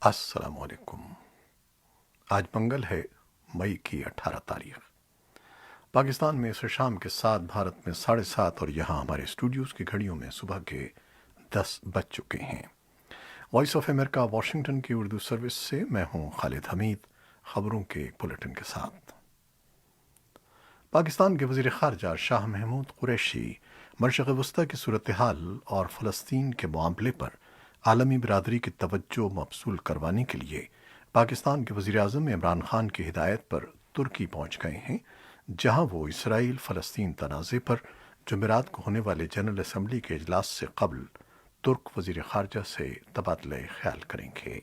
السلام علیکم۔ آج منگل ہے، مئی کی 18 تاریخ۔ پاکستان میں اس شام کے 7، بھارت میں 7:30 اور یہاں ہمارے اسٹوڈیوز کی گھڑیوں میں صبح کے 10 بج چکے ہیں۔ وائس آف امریکہ واشنگٹن کی اردو سروس سے میں ہوں خالد حمید، خبروں کے ایک بلٹن کے ساتھ۔ پاکستان کے وزیر خارجہ شاہ محمود قریشی مشرق وسطی کی صورتحال اور فلسطین کے معاملے پر عالمی برادری کی توجہ مبذول کروانے کے لیے پاکستان کے وزیر اعظم عمران خان کی ہدایت پر ترکی پہنچ گئے ہیں، جہاں وہ اسرائیل فلسطین تنازع پر جمعرات کو ہونے والے جنرل اسمبلی کے اجلاس سے قبل ترک وزیر خارجہ سے تبادلہ خیال کریں گے۔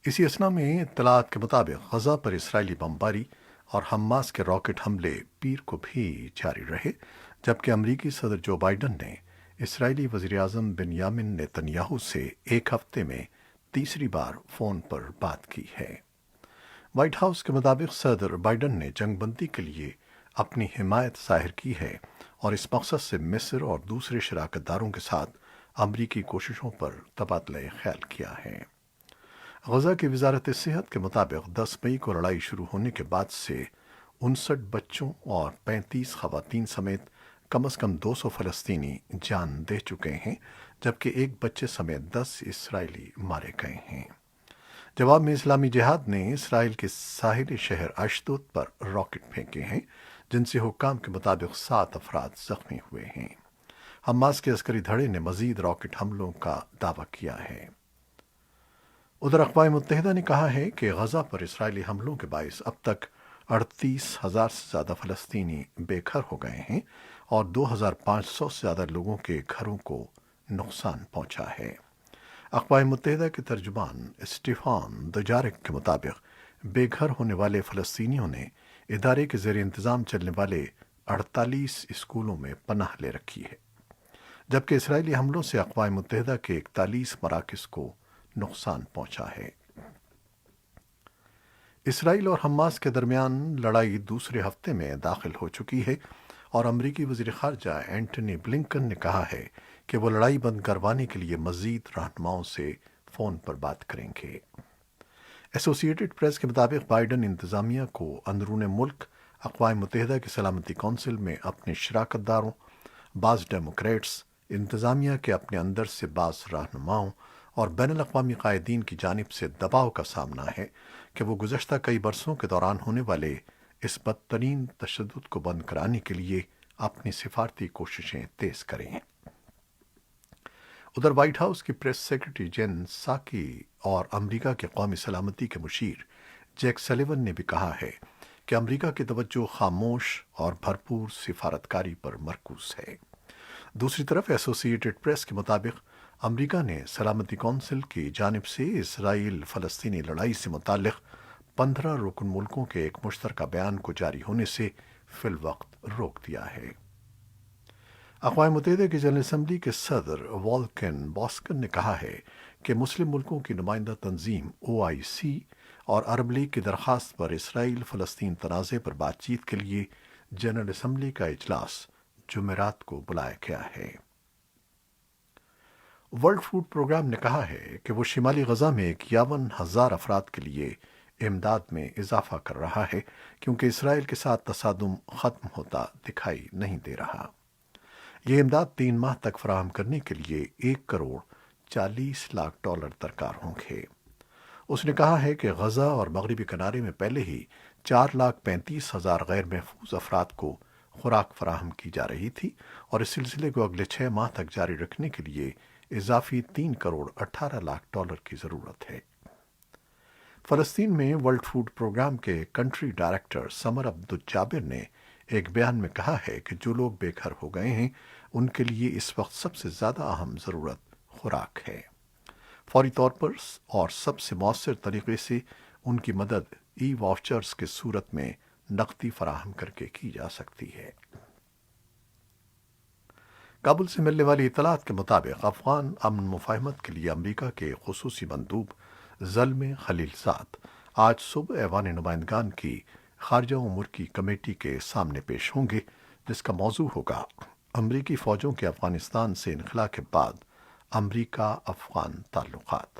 اسی اثنا میں اطلاعات کے مطابق غزہ پر اسرائیلی بمباری اور حماس کے راکٹ حملے پیر کو بھی جاری رہے، جبکہ امریکی صدر جو بائیڈن نے اسرائیلی وزیر اعظم بنیامن نیتن یاہو سے ایک ہفتے میں تیسری بار فون پر بات کی ہے۔ وائٹ ہاؤس کے مطابق صدر بائیڈن نے جنگ بندی کے لیے اپنی حمایت ظاہر کی ہے اور اس مقصد سے مصر اور دوسرے شراکت داروں کے ساتھ امریکی کوششوں پر تبادلہ خیال کیا ہے۔ غزہ کی وزارت صحت کے مطابق 10 مئی کو لڑائی شروع ہونے کے بعد سے 59 بچوں اور 35 خواتین سمیت کم از کم 200 فلسطینی جان دے چکے ہیں، جبکہ ایک بچے سمیت 10 اسرائیلی مارے گئے ہیں۔ جواب میں اسلامی جہاد نے اسرائیل کے ساحلی شہر اشدود پر راکٹ پھینکے ہیں، جن سے حکام کے مطابق 7 افراد زخمی ہوئے ہیں۔ حماس کے عسکری دھڑے نے مزید راکٹ حملوں کا دعویٰ کیا ہے۔ ادھر اقوام متحدہ نے کہا ہے کہ غزہ پر اسرائیلی حملوں کے باعث اب تک 38,000 سے زیادہ فلسطینی بے گھر ہو گئے ہیں اور 2,500 سے زیادہ لوگوں کے گھروں کو نقصان پہنچا ہے۔ اقوام متحدہ کے ترجمان اسٹیفان دجارک کے مطابق بے گھر ہونے والے فلسطینیوں نے ادارے کے زیر انتظام چلنے والے 48 اسکولوں میں پناہ لے رکھی ہے، جبکہ اسرائیلی حملوں سے اقوام متحدہ کے 41 مراکز کو نقصان پہنچا ہے۔ اسرائیل اور حماس کے درمیان لڑائی دوسرے ہفتے میں داخل ہو چکی ہے اور امریکی وزیر خارجہ اینٹنی بلنکن نے کہا ہے کہ وہ لڑائی بند کروانے کے لیے مزید رہنماؤں سے فون پر بات کریں گے۔ ایسوسی ایٹڈ پریس کے مطابق بائیڈن انتظامیہ کو اندرون ملک اقوام متحدہ کی سلامتی کونسل میں اپنے شراکت داروں، بعض ڈیموکریٹس، انتظامیہ کے اپنے اندر سے بعض رہنماؤں اور بین الاقوامی قائدین کی جانب سے دباؤ کا سامنا ہے کہ وہ گزشتہ کئی برسوں کے دوران ہونے والے اس بدترین تشدد کو بند کرانے کے لیے اپنی سفارتی کوششیں تیز کریں۔ ادھر وائٹ ہاؤس کی پریس سیکرٹری جین ساکی اور امریکہ کے قومی سلامتی کے مشیر جیک سلیون نے بھی کہا ہے کہ امریکہ کی توجہ خاموش اور بھرپور سفارتکاری پر مرکوز ہے۔ دوسری طرف ایسوسی ایٹڈ پریس کے مطابق امریکہ نے سلامتی کونسل کی جانب سے اسرائیل فلسطینی لڑائی سے متعلق 15 رکن ملکوں کے ایک مشترکہ بیان کو جاری ہونے سے فی الوقت روک دیا ہے۔ اقوام متحدہ کی جنرل اسمبلی کے صدر والکن باسکن نے کہا ہے کہ مسلم ملکوں کی نمائندہ تنظیم OIC اور عرب لیگ کی درخواست پر اسرائیل فلسطین تنازع پر بات چیت کے لیے جنرل اسمبلی کا اجلاس جمعرات کو بلایا گیا ہے۔ ورلڈ فوڈ پروگرام نے کہا ہے کہ وہ شمالی غزہ میں 51,000 افراد کے لیے امداد میں اضافہ کر رہا ہے، کیونکہ اسرائیل کے ساتھ تصادم ختم ہوتا دکھائی نہیں دے رہا۔ یہ امداد 3 ماہ تک فراہم کرنے کے لیے $1,40,00,000 درکار ہوں گے۔ اس نے کہا ہے کہ غزہ اور مغربی کنارے میں پہلے ہی 4,35,000 غیر محفوظ افراد کو خوراک فراہم کی جا رہی تھی اور اس سلسلے کو اگلے 6 ماہ تک جاری رکھنے کے لیے اضافی $3,18,00,000 کی ضرورت ہے۔ فلسطین میں ورلڈ فوڈ پروگرام کے کنٹری ڈائریکٹر سمر عبدالجابر نے ایک بیان میں کہا ہے کہ جو لوگ بے گھر ہو گئے ہیں ان کے لیے اس وقت سب سے زیادہ اہم ضرورت خوراک ہے۔ فوری طور پر اور سب سے مؤثر طریقے سے ان کی مدد واؤچرز کی صورت میں نقدی فراہم کر کے کی جا سکتی ہے۔ کابل سے ملنے والی اطلاعات کے مطابق افغان امن مفاہمت کے لیے امریکہ کے خصوصی مندوب زلمے خلیل زاد آج صبح ایوان نمائندگان کی خارجہ امور کی کمیٹی کے سامنے پیش ہوں گے، جس کا موضوع ہوگا امریکی فوجوں کے افغانستان سے انخلا کے بعد امریکہ افغان تعلقات۔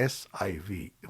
SIV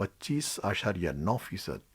25.9%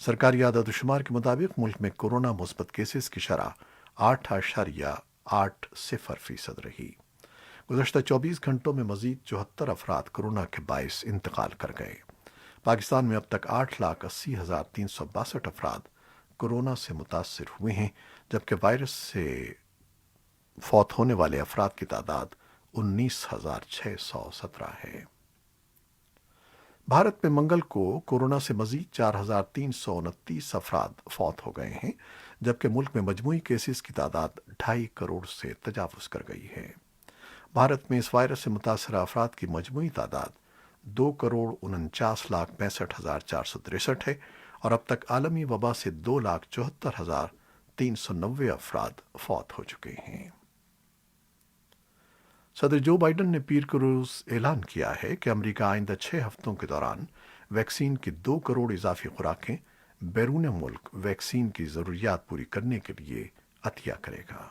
سرکاری اعداد و شمار کے مطابق ملک میں کورونا مثبت کیسز کی شرح 8.80% رہی۔ گزشتہ 24 گھنٹوں میں مزید 74 افراد کورونا کے باعث انتقال کر گئے۔ پاکستان میں اب تک 8,80,362 افراد کورونا سے متاثر ہوئے ہیں، جبکہ وائرس سے فوت ہونے والے افراد کی تعداد 19,617 ہے۔ بھارت میں منگل کو کورونا سے مزید 4,329 افراد فوت ہو گئے ہیں، جبکہ ملک میں مجموعی کیسز کی تعداد 2.5 کروڑ سے تجاوز کر گئی ہے۔ بھارت میں اس وائرس سے متاثرہ افراد کی مجموعی تعداد 2,49,65,463 ہے اور اب تک عالمی وبا سے 2,74,390 افراد فوت ہو چکے ہیں۔ صدر جو بائیڈن نے پیر کے روز اعلان کیا ہے کہ امریکہ آئندہ 6 ہفتوں کے دوران ویکسین کی 2 کروڑ اضافی خوراکیں بیرون ملک ویکسین کی ضروریات پوری کرنے کے لیے عطیہ کرے گا۔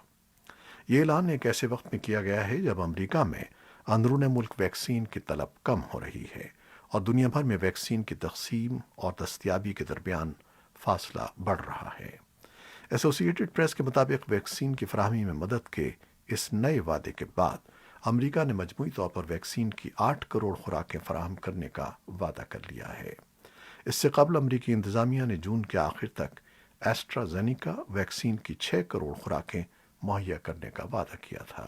یہ اعلان ایک ایسے وقت میں کیا گیا ہے جب امریکہ میں اندرون ملک ویکسین کی طلب کم ہو رہی ہے اور دنیا بھر میں ویکسین کی تقسیم اور دستیابی کے درمیان فاصلہ بڑھ رہا ہے۔ ایسوسی ایٹڈ پریس کے مطابق ویکسین کی فراہمی میں مدد کے اس نئے وعدے کے بعد امریکہ نے مجموعی طور پر ویکسین کی 8 کروڑ خوراکیں فراہم کرنے کا وعدہ کر لیا ہے۔ اس سے قبل امریکی انتظامیہ نے جون کے آخر تک ایسٹرازینیکا ویکسین کی 6 کروڑ خوراکیں مہیا کرنے کا وعدہ کیا تھا۔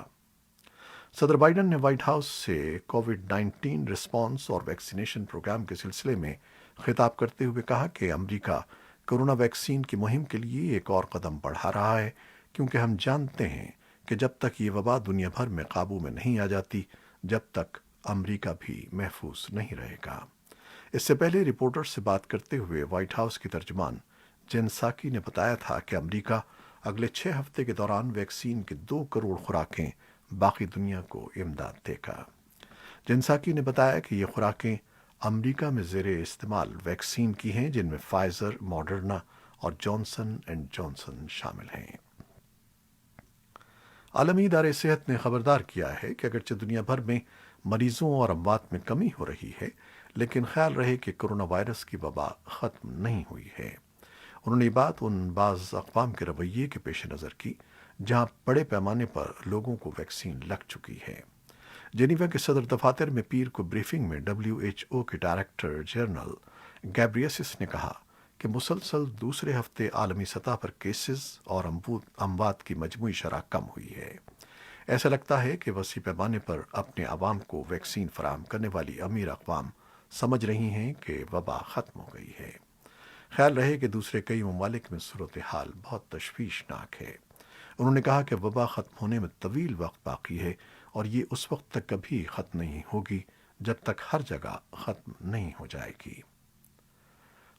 صدر بائیڈن نے وائٹ ہاؤس سے کووڈ-19 رسپانس اور ویکسینیشن پروگرام کے سلسلے میں خطاب کرتے ہوئے کہا کہ امریکہ کورونا ویکسین کی مہم کے لیے ایک اور قدم بڑھا رہا ہے، کیونکہ ہم جانتے ہیں کہ جب تک یہ وبا دنیا بھر میں قابو میں نہیں آ جاتی، جب تک امریکہ بھی محفوظ نہیں رہے گا۔ اس سے پہلے رپورٹرز سے بات کرتے ہوئے وائٹ ہاؤس کی ترجمان جین ساکی نے بتایا تھا کہ امریکہ اگلے 6 ہفتے کے دوران ویکسین کی 2 کروڑ خوراکیں باقی دنیا کو امداد دے گا۔ جین ساکی نے بتایا کہ یہ خوراکیں امریکہ میں زیر استعمال ویکسین کی ہیں، جن میں فائزر، ماڈرنا اور جانسن اینڈ جانسن شامل ہیں۔ عالمی ادارہ صحت نے خبردار کیا ہے کہ اگرچہ دنیا بھر میں مریضوں اور اموات میں کمی ہو رہی ہے، لیکن خیال رہے کہ کورونا وائرس کی وبا ختم نہیں ہوئی ہے۔ انہوں نے یہ بات ان بعض اقوام کے رویے کے پیش نظر کی جہاں بڑے پیمانے پر لوگوں کو ویکسین لگ چکی ہے۔ جنیوا کے صدر دفاتر میں پیر کو بریفنگ میں WHO کے ڈائریکٹر جنرل گیبریسس نے کہا کہ مسلسل دوسرے ہفتے عالمی سطح پر کیسز اور اموات کی مجموعی شرح کم ہوئی ہے۔ ایسا لگتا ہے کہ وسیع پیمانے پر اپنے عوام کو ویکسین فراہم کرنے والی امیر اقوام سمجھ رہی ہیں کہ وبا ختم ہو گئی ہے۔ خیال رہے کہ دوسرے کئی ممالک میں صورتحال بہت تشویشناک ہے۔ انہوں نے کہا کہ وبا ختم ہونے میں طویل وقت باقی ہے اور یہ اس وقت تک کبھی ختم نہیں ہوگی جب تک ہر جگہ ختم نہیں ہو جائے گی۔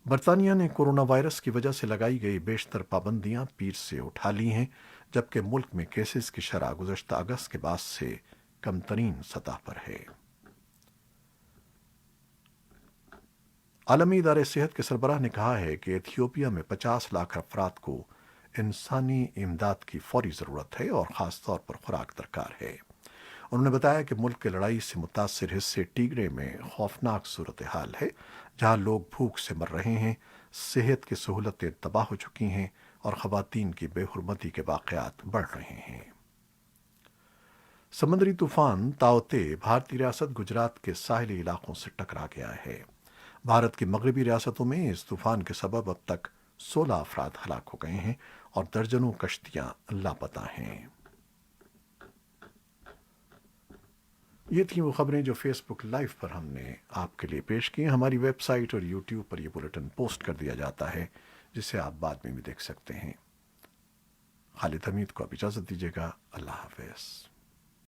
برطانیہ نے کورونا وائرس کی وجہ سے لگائی گئی بیشتر پابندیاں پیر سے اٹھا لی ہیں، جبکہ ملک میں کیسز کی شرح گزشتہ اگست کے بعد سے کم ترین سطح پر ہے۔ عالمی ادارہ صحت کے سربراہ نے کہا ہے کہ ایتھیوپیا میں 50 لاکھ افراد کو انسانی امداد کی فوری ضرورت ہے اور خاص طور پر خوراک درکار ہے۔ انہوں نے بتایا کہ ملک کے لڑائی سے متاثر حصے ٹیگرے میں خوفناک صورتحال ہے، جہاں لوگ بھوک سے مر رہے ہیں، صحت کی سہولتیں تباہ ہو چکی ہیں اور خواتین کی بے حرمتی کے واقعات بڑھ رہے ہیں۔ سمندری طوفان تاؤتے بھارتی ریاست گجرات کے ساحلی علاقوں سے ٹکرا گیا ہے۔ بھارت کی مغربی ریاستوں میں اس طوفان کے سبب اب تک 16 افراد ہلاک ہو گئے ہیں اور درجنوں کشتیاں لاپتہ ہیں۔ یہ تھیں وہ خبریں جو فیس بک لائیو پر ہم نے آپ کے لیے پیش کی۔ ہماری ویب سائٹ اور یوٹیوب پر یہ بلیٹن پوسٹ کر دیا جاتا ہے، جسے آپ بعد میں بھی دیکھ سکتے ہیں۔ خالد حمید کو اب اجازت دیجیے گا۔ اللہ حافظ۔